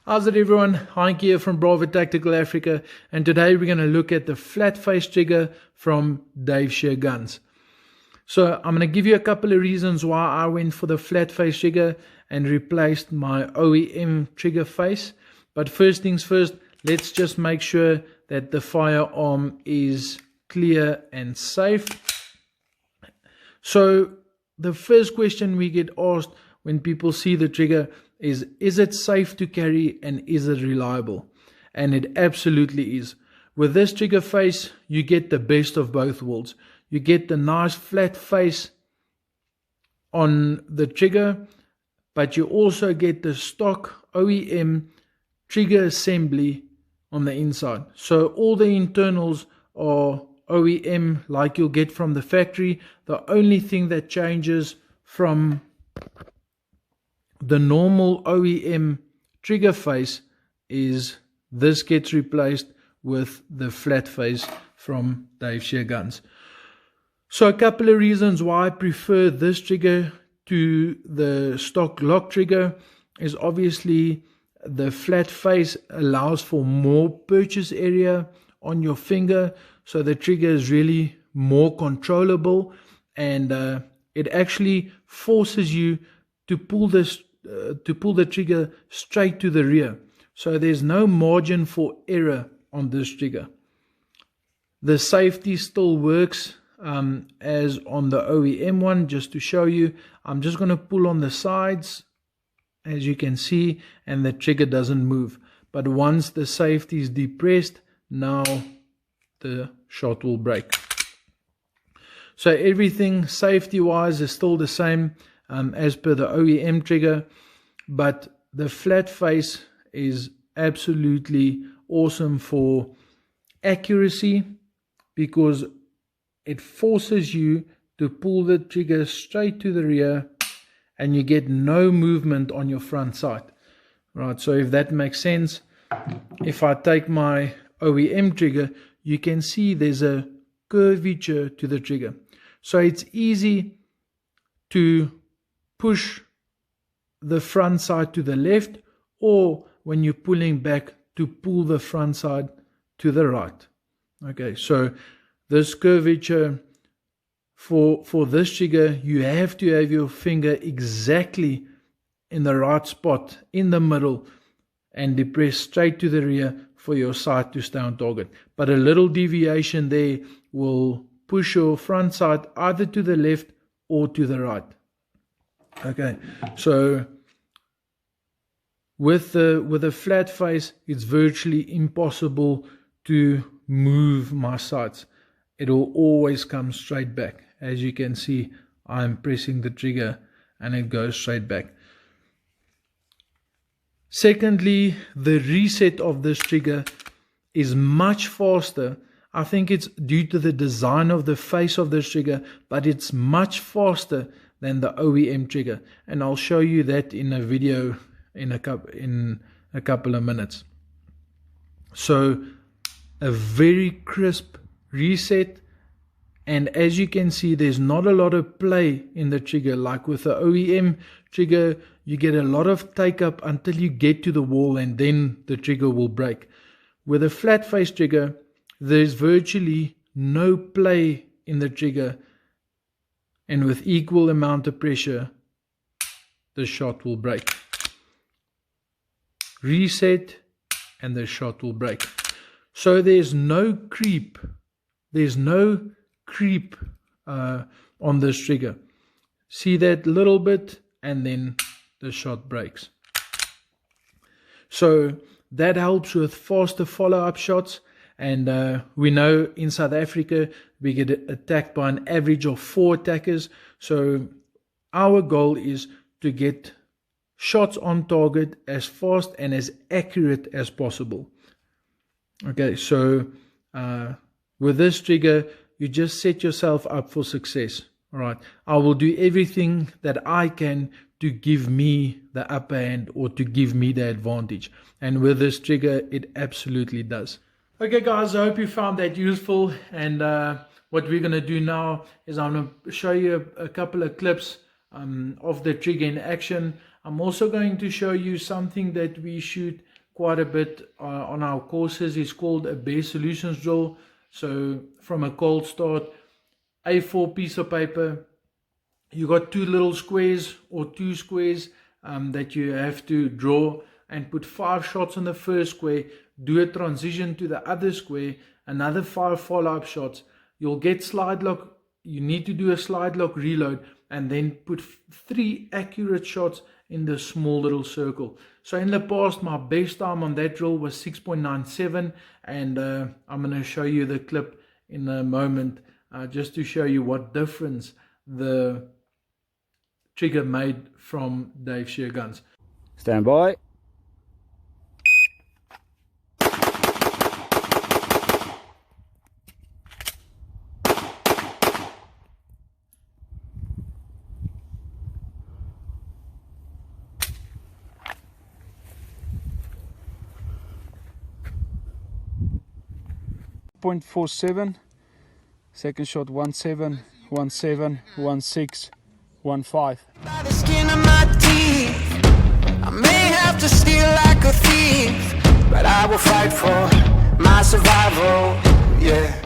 How's it everyone, Heinke here from Bravo Tactical Africa, and today we're going to look at the flat face trigger from Dave Shear Guns. So I'm going to give you a couple of reasons why I went for the flat face trigger and replaced my OEM trigger face. But first things first, let's just make sure that the firearm is clear and safe. So the first question we get asked when people see the trigger is it safe to carry and is it reliable? And it absolutely is. With this trigger face, you get the best of both worlds. You get the nice flat face on the trigger, but you also get the stock OEM trigger assembly on the inside. So all the internals are OEM like you'll get from the factory. The only thing that changes from the normal OEM trigger face is this gets replaced with the flat face from Dave Shear Guns. So a couple of reasons why I prefer this trigger to the stock Glock trigger is obviously the flat face allows for more purchase area on your finger, so the trigger is really more controllable, and it actually forces you to pull the trigger straight to the rear. So there's no margin for error on this trigger. The safety still works as on the OEM one. Just to show you, I'm just going to pull on the sides, as you can see, and the trigger doesn't move. But once the safety is depressed, now the shot will break. So everything safety wise is still the same as per the OEM trigger, but the flat face is absolutely awesome for accuracy because it forces you to pull the trigger straight to the rear and you get no movement on your front sight. Right, so if that makes sense, if I take my OEM trigger, you can see there's a curvature to the trigger. So it's easy to push the front side to the left, or when you're pulling back to pull the front side to the right. Okay, so this curvature for this trigger, you have to have your finger exactly in the right spot in the middle and depress straight to the rear for your sight to stay on target. But a little deviation there will push your front sight either to the left or to the right. Okay, so with a flat face, it's virtually impossible to move my sights. It will always come straight back. As you can see, I'm pressing the trigger and it goes straight back. Secondly, the reset of this trigger is much faster. I think it's due to the design of the face of this trigger, but it's much faster than the OEM trigger, and I'll show you that in a video in a couple of minutes. So a very crisp reset, and as you can see, there's not a lot of play in the trigger. Like with the OEM trigger, you get a lot of take up until you get to the wall and then the trigger will break. With a flat face trigger, there's virtually no play in the trigger, and with equal amount of pressure, the shot will break. Reset and the shot will break. So there's no creep. There's no creep on this trigger. See that little bit and then the shot breaks. So that helps with faster follow-up shots. And we know in South Africa, we get attacked by an average of 4 attackers. So our goal is to get shots on target as fast and as accurate as possible. Okay, so with this trigger, you just set yourself up for success. All right, I will do everything that I can to give me the upper hand or to give me the advantage. And with this trigger, it absolutely does. Okay guys, I hope you found that useful, and what we're going to do now is I'm going to show you a couple of clips of the trigger in action. I'm also going to show you something that we shoot quite a bit on our courses. It's called a bare solutions drill. So from a cold start, A4 piece of paper, you got two little squares or two squares that you have to draw, and put 5 shots on the first square, do a transition to the other square, another 5 follow-up shots. You'll get slide lock, you need to do a slide lock reload, and then put 3 accurate shots in the small little circle. So in the past, my best time on that drill was 6.97, and I'm going to show you the clip in a moment, just to show you what difference the trigger made from Dave Shear Guns. Stand by. .47, second shot 17, 17, 16, 15. By the skin of my teeth, I may have to steal like a thief, but I will fight for my survival, yeah.